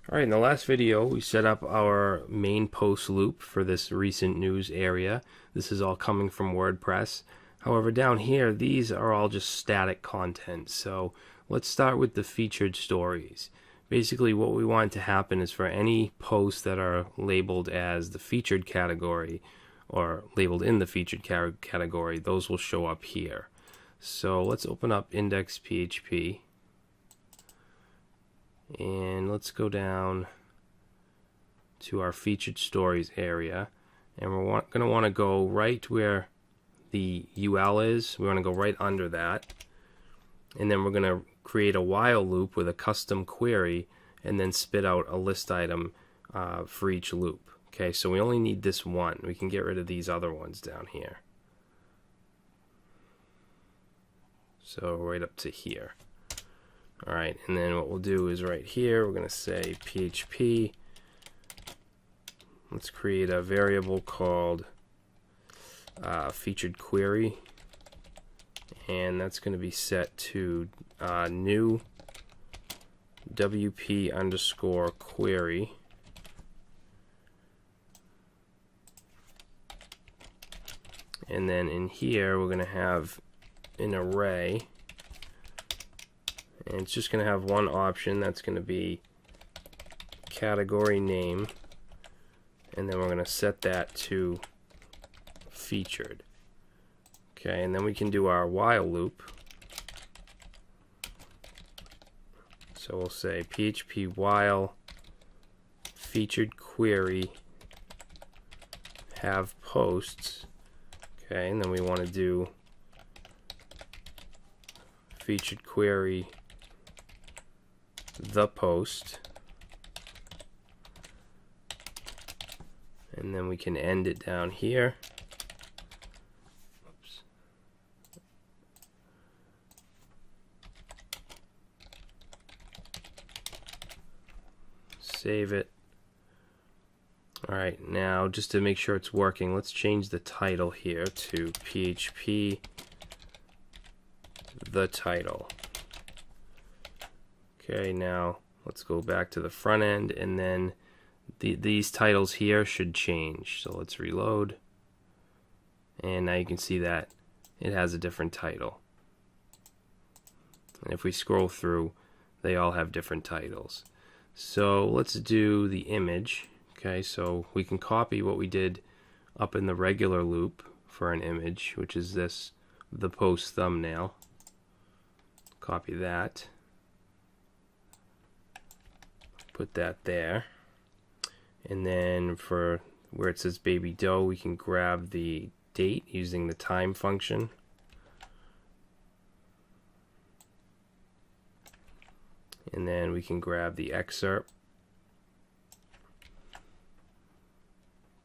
Alright, in the last video we set up our main post loop for this recent news area. This is all coming from WordPress. However, down here these are all just static content. So let's start with the featured stories. Basically what we want to happen is for any posts that are labeled as the featured category or labeled in the featured category, those will show up here. So let's open up index.php. And let's go down to our featured stories area, and we're going to want to go right where the UL is. We want to go right under that, and then we're going to create a while loop with a custom query and then spit out a list item for each loop. Okay, so we only need this one. We can get rid of these other ones down here. So right up to here. Alright, and then what we'll do is right here, we're going to say PHP. Let's create a variable called featured query. And that's going to be set to new WP underscore query. And then in here, we're going to have an array. And it's just going to have one option. That's going to be category name, and then we're going to set that to featured. Okay, and then we can do our while loop. So we'll say PHP while featured query have posts. Okay, and then we want to do featured query the post, and then we can end it down here. Oops. Save it. Alright, now just to make sure it's working, let's change the title here to PHP the title. Okay, now let's go back to the front end, and then these titles here should change. So let's reload, and now you can see that it has a different title. And if we scroll through, they all have different titles. So let's do the image. Okay, so we can copy what we did up in the regular loop for an image, which is this, the post thumbnail. Copy that. Put that there, and then for where it says baby doe, we can grab the date using the time function, and then we can grab the excerpt,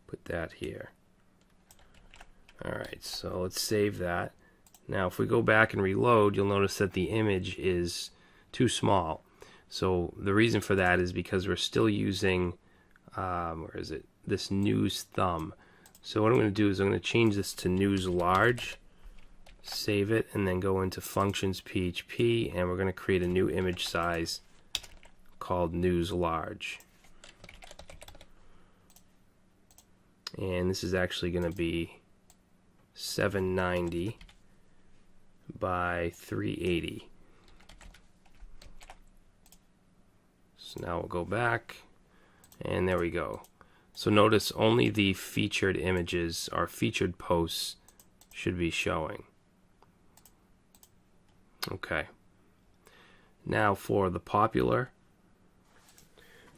put that here. Alright, so let's save that. Now if we go back and reload, you'll notice that the image is too small. So the reason for that is because we're still using, where is it? This news thumb. So what I'm going to do is I'm going to change this to news large, save it, and then go into functions PHP, and we're going to create a new image size called news large. And this is actually going to be 790 by 380. So now we'll go back, and there we go. So notice only the featured images, our featured posts, should be showing. Okay. Now for the popular.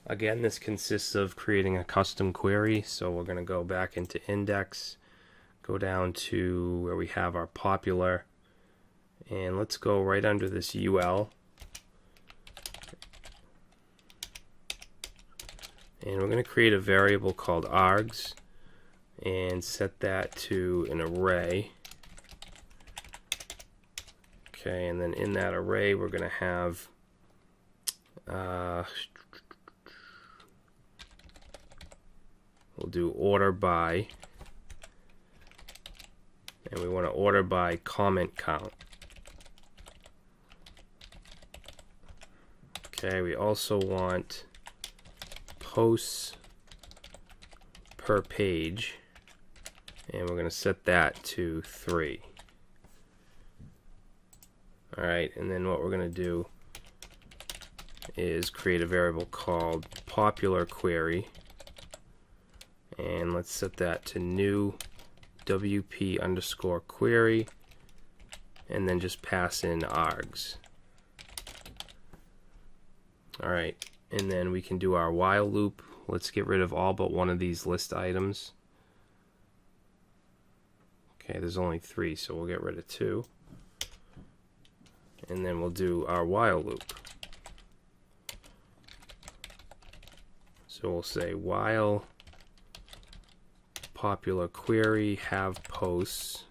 Again, this consists of creating a custom query. So we're going to go back into index, go down to where we have our popular, and let's go right under this UL. And we're going to create a variable called args and set that to an array. Okay, and then in that array we're going to have we'll do order by, and we want to order by comment count. Okay, we also want posts per page, and we're going to set that to 3. Alright, and then what we're going to do is create a variable called popular query, and let's set that to new WP underscore query, and then just pass in args. Alright, and then we can do our while loop. Let's get rid of all but one of these list items. Okay, there's only 3, so we'll get rid of 2. And then we'll do our while loop. So we'll say while popular query have posts,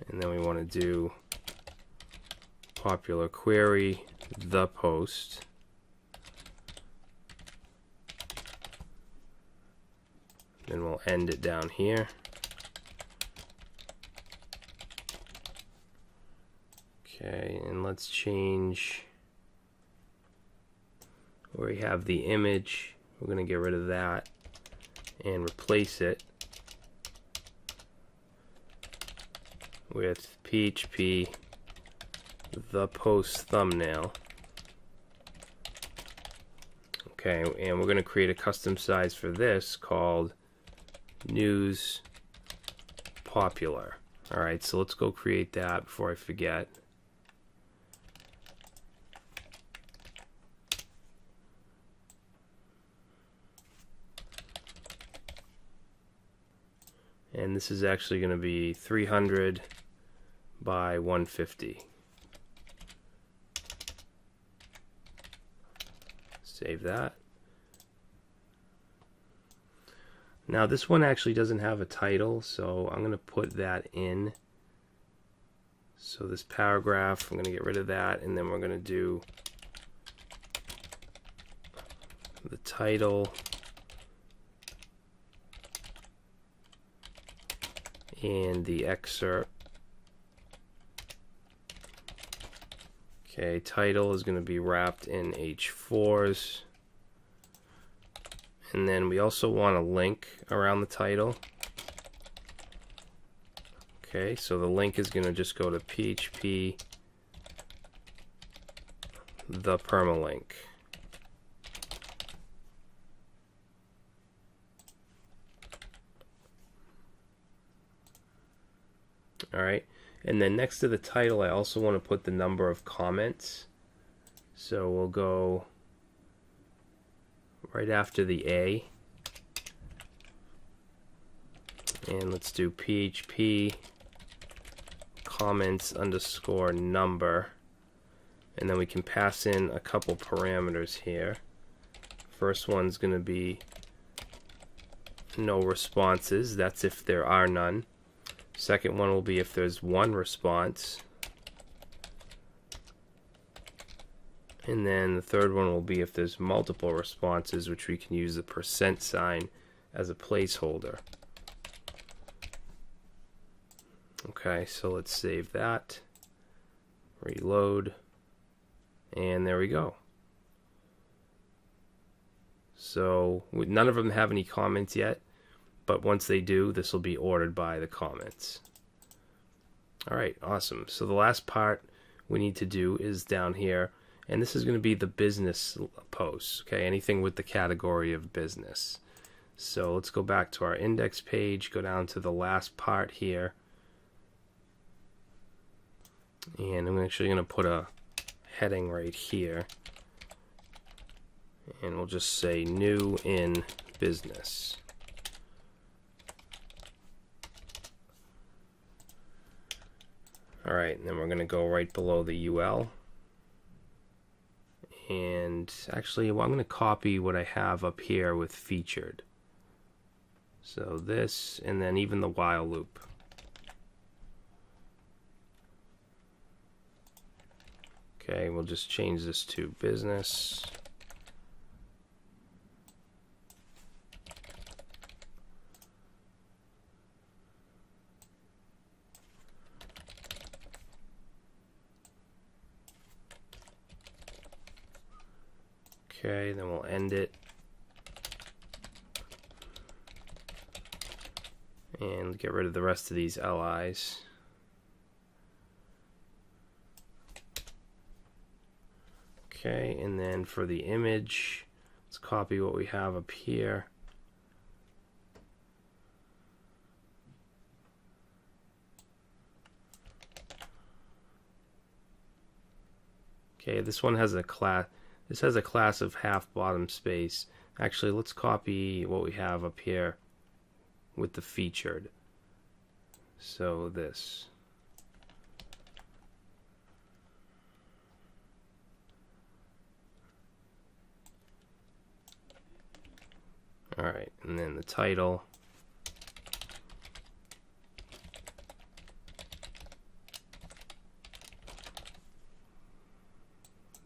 and then we want to do popular query the post, then we'll end it down here. Okay, and let's change where we have the image. We're going to get rid of that and replace it with PHP the post thumbnail. Okay, and we're going to create a custom size for this called news popular. Alright, so let's go create that before I forget. And this is actually going to be 300 by 150. Save that. Now this one actually doesn't have a title, so I'm going to put that in. So this paragraph, I'm going to get rid of that, and then we're going to do the title and the excerpt. Okay, title is going to be wrapped in H4s. And then we also want a link around the title. Okay, so the link is going to just go to PHP the permalink. Alright, and then next to the title I also want to put the number of comments. So we'll go right after the A, and let's do PHP comments underscore number, and then we can pass in a couple parameters here. First one's going to be no responses, that's if there are none. Second one will be if there's one response. And then the third one will be if there's multiple responses, which we can use the % sign as a placeholder. Okay, so let's save that, reload, and there we go. So none of them have any comments yet, but once they do, this will be ordered by the comments. Alright, awesome. So the last part we need to do is down here, and this is going to be the business posts, okay, anything with the category of business. So let's go back to our index page, go down to the last part here, and I'm actually going to put a heading right here, and we'll just say new in business. Alright, and then we're going to go right below the UL. And actually, well, I'm going to copy what I have up here with featured. So this, and then even the while loop. Okay, we'll just change this to business. Okay, then we'll end it. And get rid of the rest of these LIs. Okay, and then for the image, let's copy what we have up here. Okay, this one has a class. This has a class of half bottom space. Actually, let's copy what we have up here with the featured. So this. Alright, and then the title.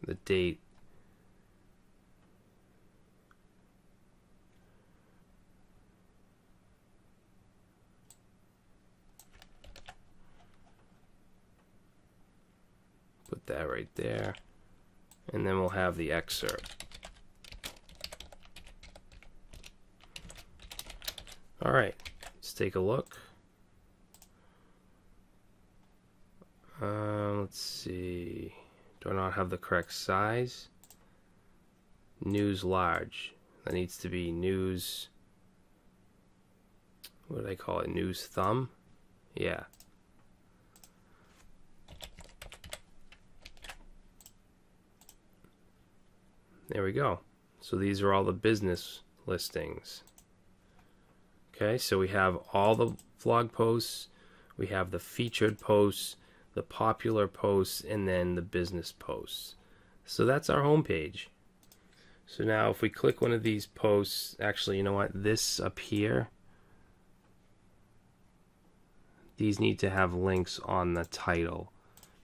The date. Put that right there. And then we'll have the excerpt. Alright, let's take a look. Let's see. Do I not have the correct size? News large. That needs to be news. What do they call it? News thumb? Yeah. There we go. So these are all the business listings. Okay, so we have all the vlog posts, we have the featured posts, the popular posts, and then the business posts. So that's our home page. So now if we click one of these posts, actually, you know what, this up here, these need to have links on the title.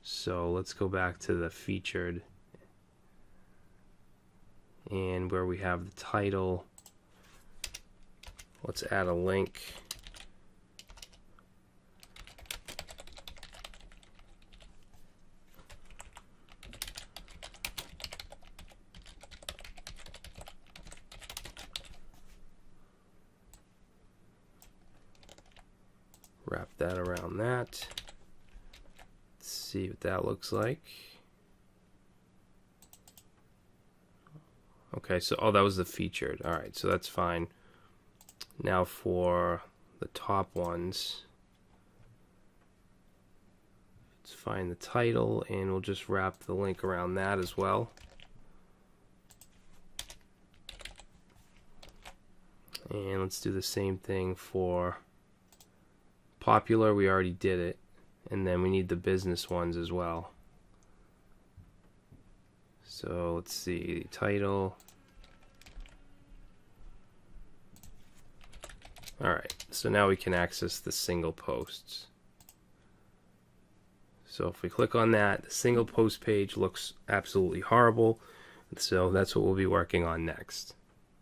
So let's go back to the featured, and where we have the title, let's add a link. Wrap that around that. Let's see what that looks like. Okay, so that was the featured. Alright, so that's fine. Now for the top ones, let's find the title and we'll just wrap the link around that as well. And let's do the same thing for popular. We already did it. And then we need the business ones as well. So let's see, title. Alright, so now we can access the single posts. So if we click on that, the single post page looks absolutely horrible. So that's what we'll be working on next.